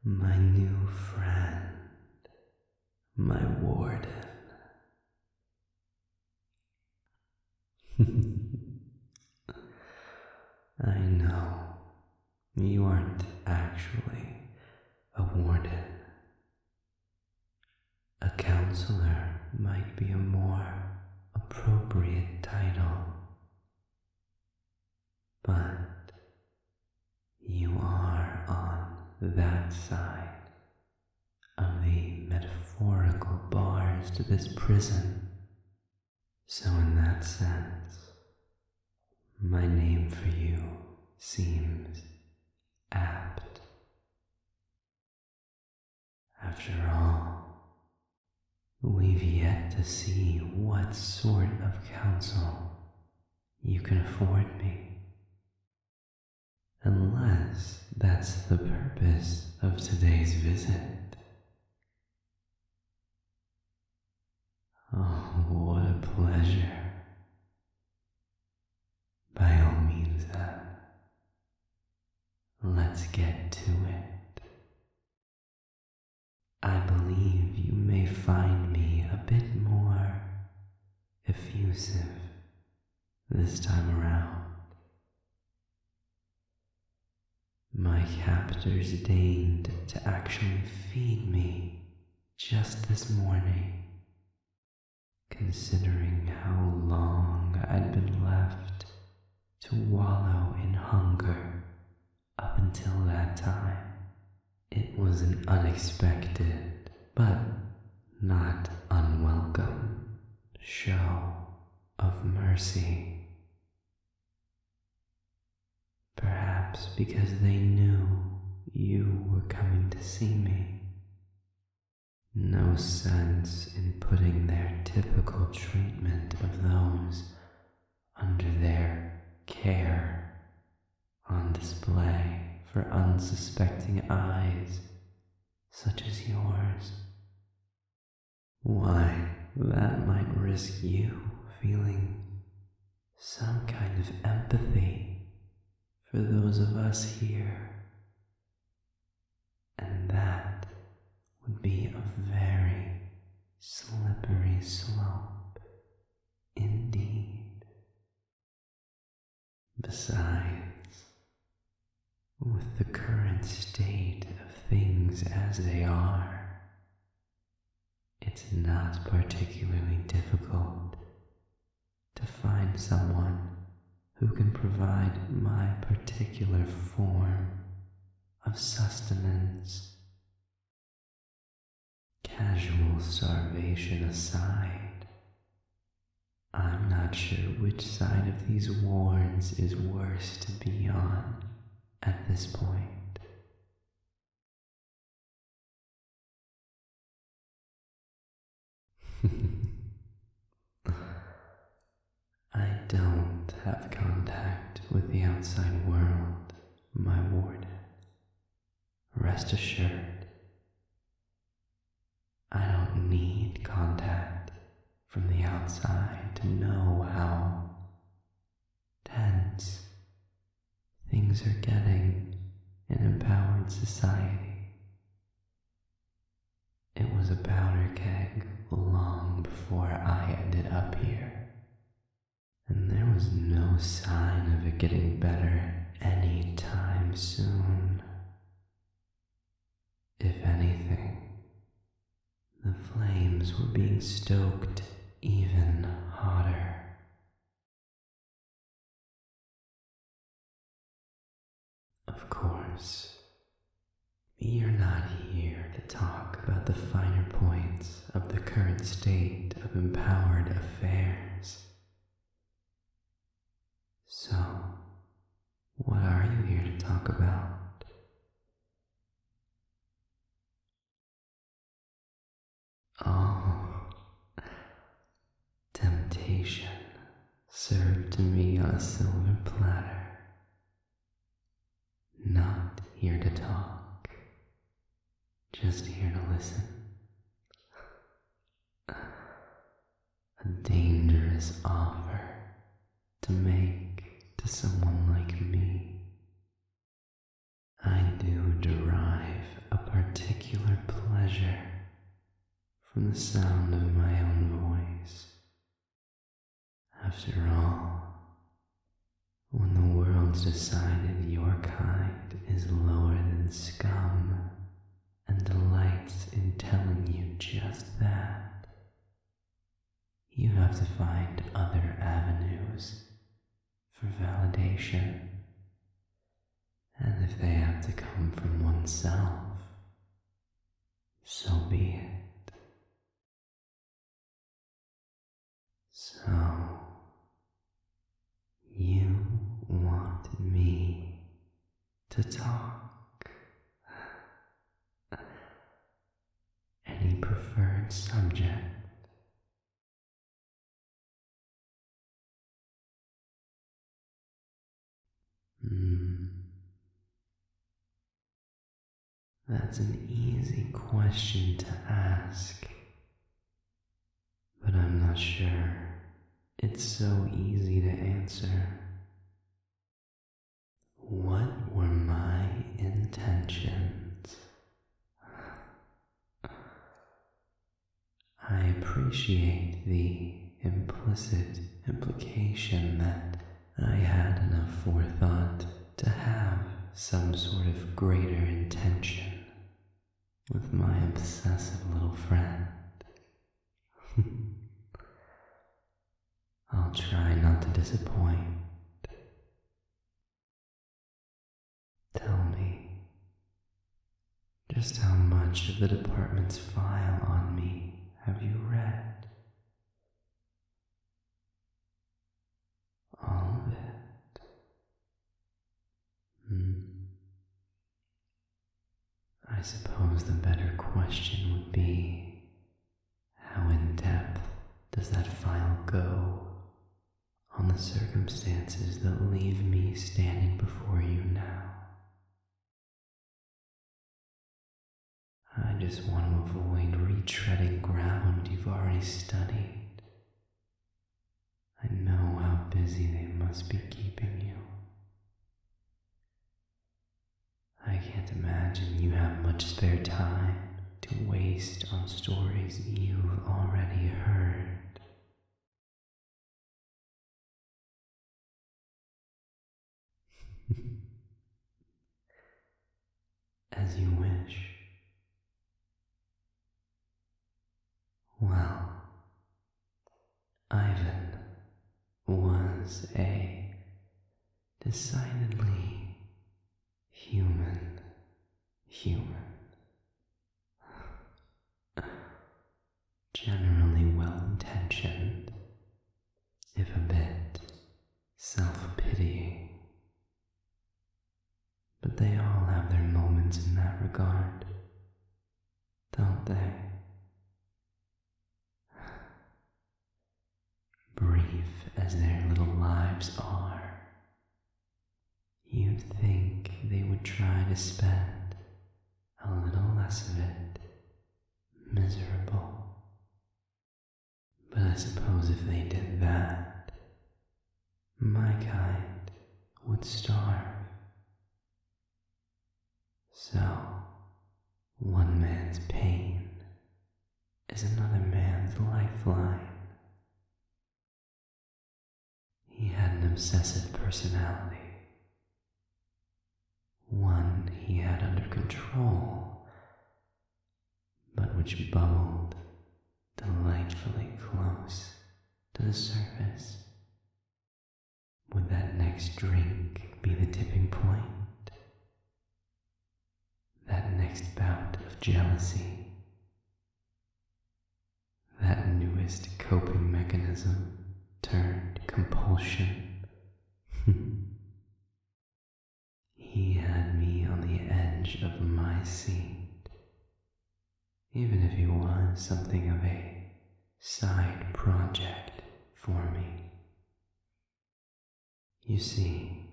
my new friend, my warden. I know you aren't actually a warden. A counselor might be a more appropriate title, but you are on that side of the metaphorical bars to this prison. So in that sense, my name for you seems apt. After all, we've yet to see what sort of counsel you can afford me. Unless that's the purpose of today's visit. Oh, what a pleasure. By all means then, let's get to it. I believe you may find me a bit more effusive this time around. My captors deigned to actually feed me just this morning, considering how long I'd been left to wallow in hunger up until that time. It was an unexpected, but not unwelcome, show of mercy. Perhaps because they knew you were coming to see me. No sense in putting their typical treatment of those under their care on display for unsuspecting eyes such as yours. Why, that might risk you feeling some kind of empathy for those of us here, and that would be a very slippery slope indeed. Besides, with the current state of things as they are, it's not particularly difficult to find someone who can provide my particular form of sustenance. Casual starvation aside, I'm not sure which side of these wards is worse to be on at this point. I don't have contact with the outside world, my warden. Rest assured, I don't need contact from the outside to know how tense things are getting in empowered society. It was a powder keg long before I ended up here, and there was no sign of it getting better any time soon. If anything, the flames were being stoked even hotter. Of course, we are not here to talk about the finer points of the current state of empowered affairs. So, what are you here to talk about? Oh, temptation served to me on a silver platter. Not here to talk, just here to listen. A dangerous offer to make to someone like me. I do derive a from the sound of my own voice. After all, when the world's decided your kind is lower than scum and delights in telling you just that, you have to find other avenues for validation. And if they have to come from oneself, so be it. So, you want me to talk. Any preferred subject? That's an easy question to ask, but I'm not sure it's so easy to answer. What were my intentions? I appreciate the implicit implication that I had enough forethought to have some sort of greater intention with my obsessive little friend. I'll try not to disappoint. Tell me, just how much of the department's file on me have you read? All of it? I suppose the better question would be, how in depth does that file go on the circumstances that leave me standing before you now? I just want to avoid retreading ground you've already studied. I know how busy they must be keeping you. I can't imagine you have much spare time to waste on stories you've already heard. As you wish. Well, Ivan was a decidedly human. Generally well-intentioned, if a bit self-pitying. But they all have their moments in that regard, don't they? Brief as their little lives are, you'd think they would try to spend a little less of it miserable. But I suppose if they did that, my kind would starve. So, one man's pain is another man's lifeline. He had an obsessive personality, one he had under control, but which bubbled delightfully close to the surface. Would that next drink be the tipping point? That next bout of jealousy? That newest coping mechanism turned compulsion? He had me on the edge of my seat, even if he was something of a side project for me. You see,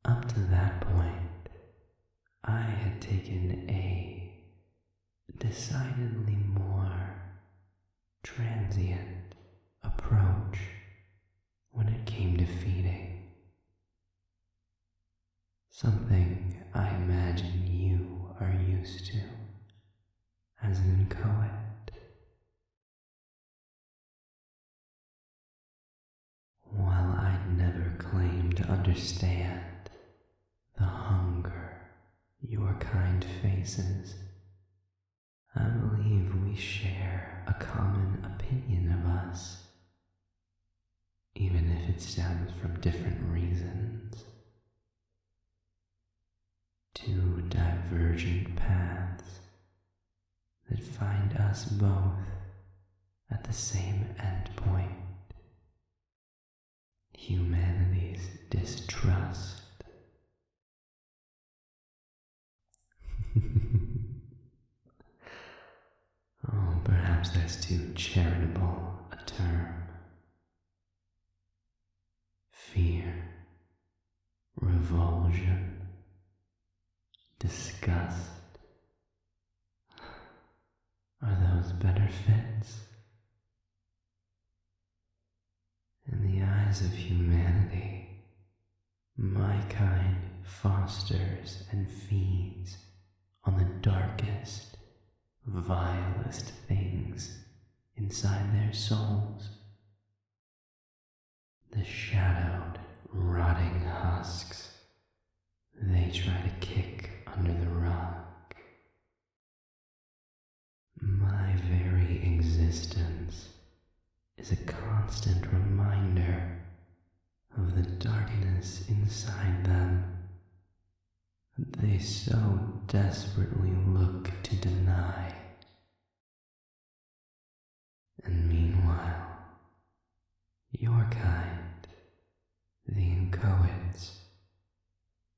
up to that point, I had taken a decidedly more transient approach when it came to feeding. Something I imagine you are used to as an inchoate. understand the hunger your kind faces. I believe we share a common opinion of us, even if it stems from different reasons. Two divergent paths that find us both at the same endpoint: humanity's distrust. Oh, perhaps that's too charitable a term. Fear, revulsion, disgust. Are those better fits? In the eyes of humanity, my kind fosters and feeds on the darkest, vilest things inside their souls. The shadowed, rotting husks they try to kick under the rug. My very existence is a constant reminder of the darkness inside them that they so desperately look to deny. And meanwhile, your kind, the inchoates,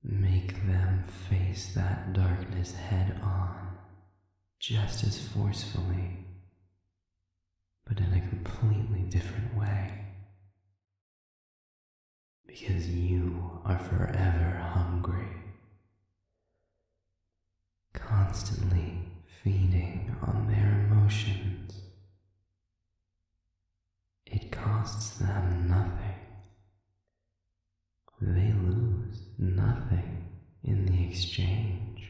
make them face that darkness head on, just as forcefully, but in a completely different way. Because you are forever hungry, constantly feeding on their emotions. It costs them nothing. They lose nothing in the exchange.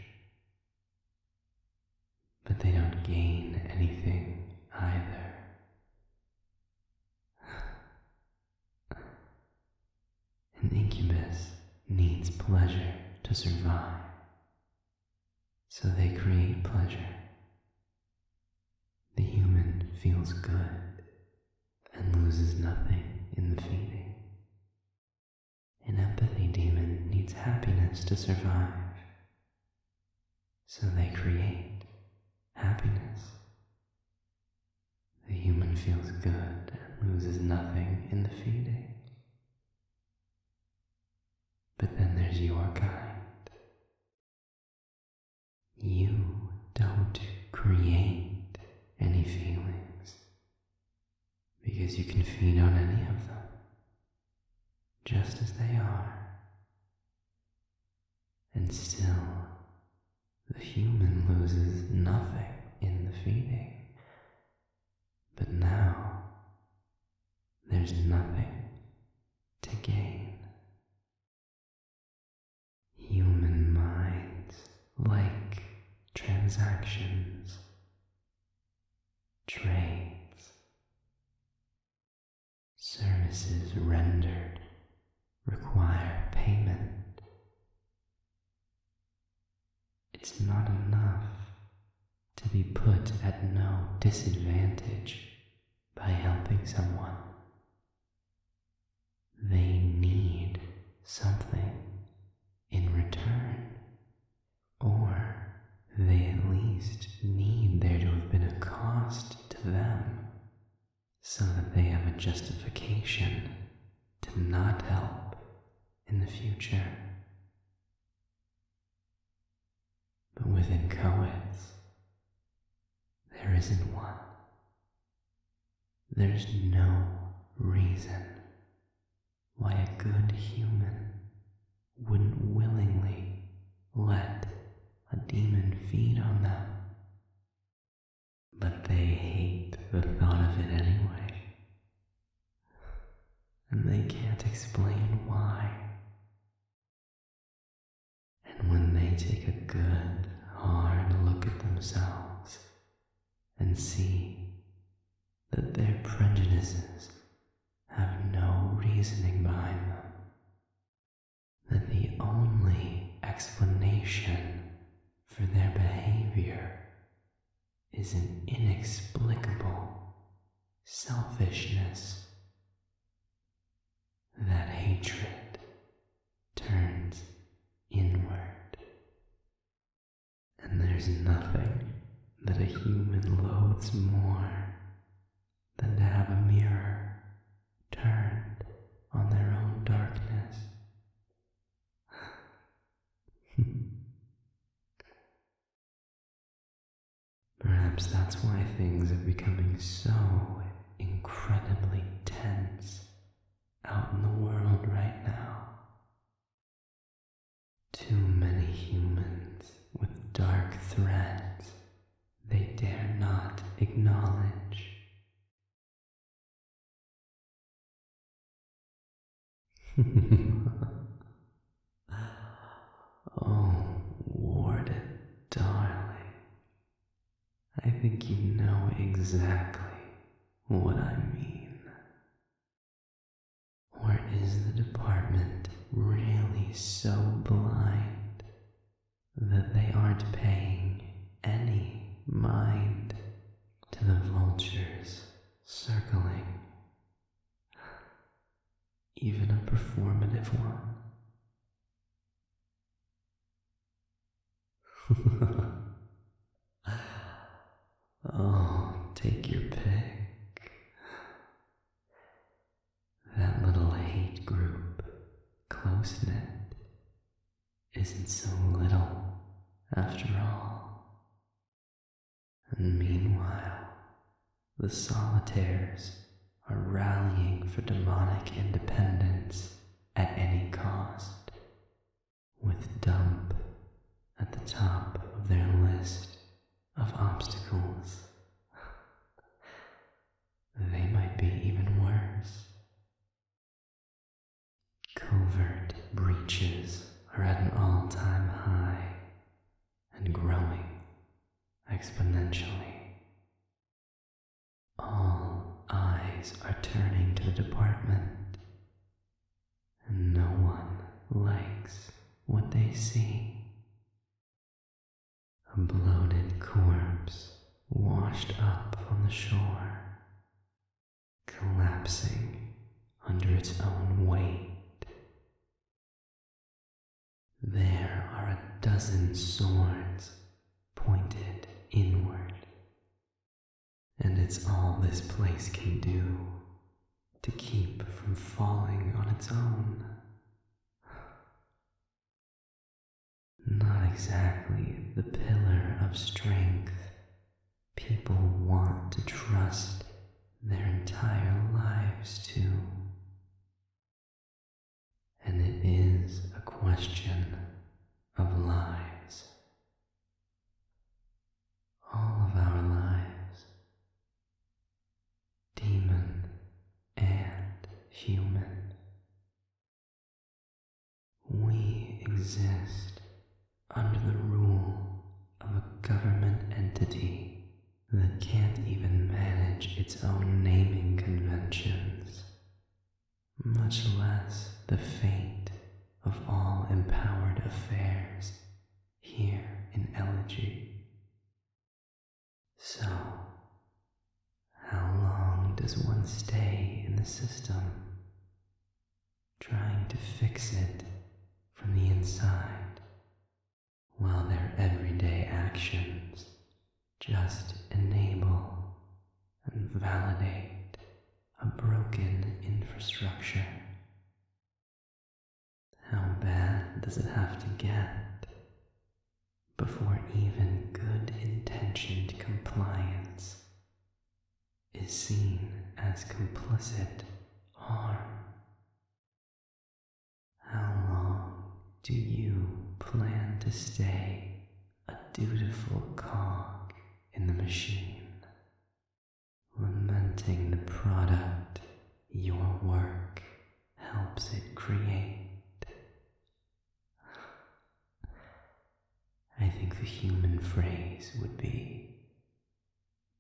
But they don't gain anything either. An incubus needs pleasure to survive, so they create pleasure. The human feels good and loses nothing in the feeding. An empathy demon needs happiness to survive, so they create happiness. The human feels good and loses nothing in the feeding. But then there's your kind. You don't create any feelings because you can feed on any of them, just as they are. And still, the human loses nothing in the feeding. But now, there's nothing to gain. Human minds like transactions, trades, services rendered require payment. It's not enough to be put at no disadvantage by helping someone. They need something in return, or they at least need there to have been a cost to them, so that they have a justification to not help in the future. But with inchoates, there isn't one. There's no reason why a good human wouldn't willingly let a demon feed on them. But they hate the thought of it anyway, and they can't explain why. And when they take a good, hard look at themselves and see that their prejudices have no reasoning behind them, that the only explanation for their behavior is an inexplicable selfishness, that hatred turns inward, and there's nothing that a human loathes more than to have a mirror turned on their own darkness. Perhaps that's why things are becoming so incredibly tense out in the world right now. Too many humans with dark threads they dare not acknowledge. Oh, Warden, darling, I think you know exactly what I mean. Or is the department really so blind that they aren't paying any mind to the vultures circling? Even a performative one. Oh, take your pick. That little hate group, close-knit, isn't so little after all. And meanwhile, the solitaires are rallying for demonic independence at any cost, with dump at the top of their list of obstacles. They might be even worse. Covert breaches are at an all-time high and growing exponentially. All eyes are turning to the department, and no one likes what they see. A bloated corpse washed up on the shore, collapsing under its own weight. There are a dozen swords pointed inward, and it's all this place can do to keep from falling on its own. Not exactly the pillar of strength people want to trust their entire lives to. And it is a question of lives. All of our lives, demon and human. We exist under the rule of a government entity that can't even manage its own naming conventions, much less the fate of all empowered affairs here in Elegy. So, how long does one stay in the system, trying to fix it from the inside, while their everyday actions just enable and validate a broken infrastructure? How bad does it have to get before even good-intentioned compliance is seen as complicit harm? How long do you plan to stay a dutiful cog in the machine, lamenting the product your work helps it create? I think the human phrase would be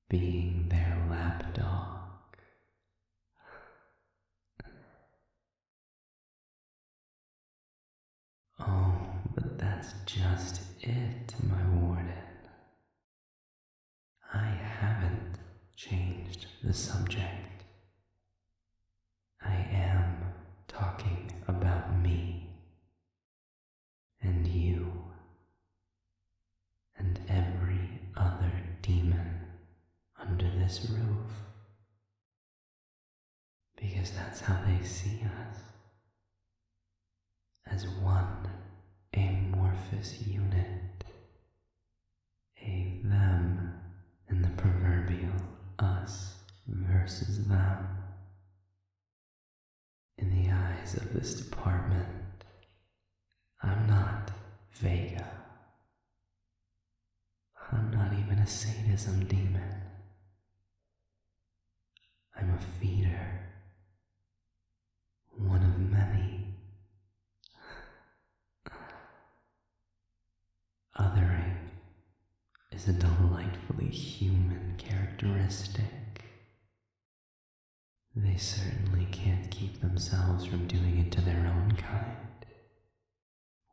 being their lapdog. but that's just it, my warden. I haven't changed the subject. I am talking about me and you and every other demon under this roof, because that's how they see us, as one amorphous unit, a them and the proverbial us versus them. In the eyes of this department, I'm not Vega. I'm not even a sadism demon. I'm a feeder, one of many. Othering is a delightfully human characteristic. They certainly can't keep themselves from doing it to their own kind.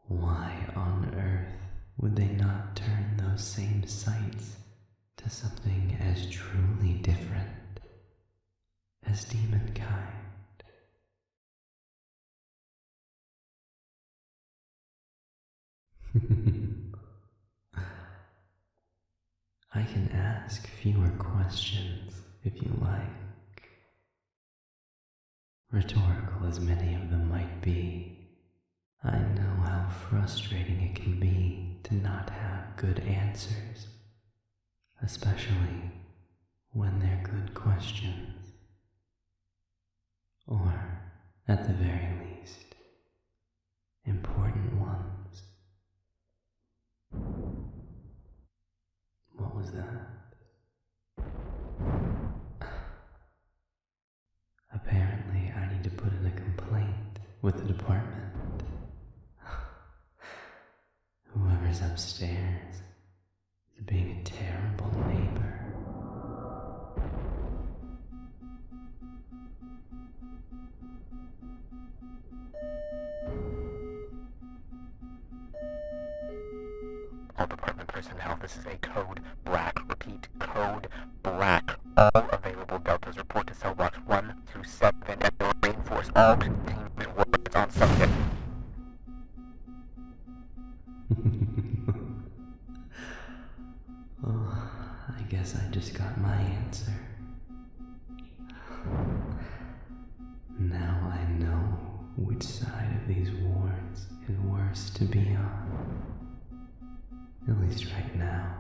Why on earth would they not turn those same sights to something as truly different as demonkind? I can ask fewer questions if you like. Rhetorical as many of them might be, I know how frustrating it can be to not have good answers, especially when they're good questions. Or, at the very least, important ones. What was that? Apparently, I need to put in a complaint with the department. Whoever's upstairs is being a terrible neighbor. All department personnel, this is a code BRAC. Repeat, code BRAC. All available deltas report to cell blocks 1 through 7 and reinforce all containment words on subject. Oh, I guess I just got my answer. Now I know which side of these wards is worse to be on. At least right now.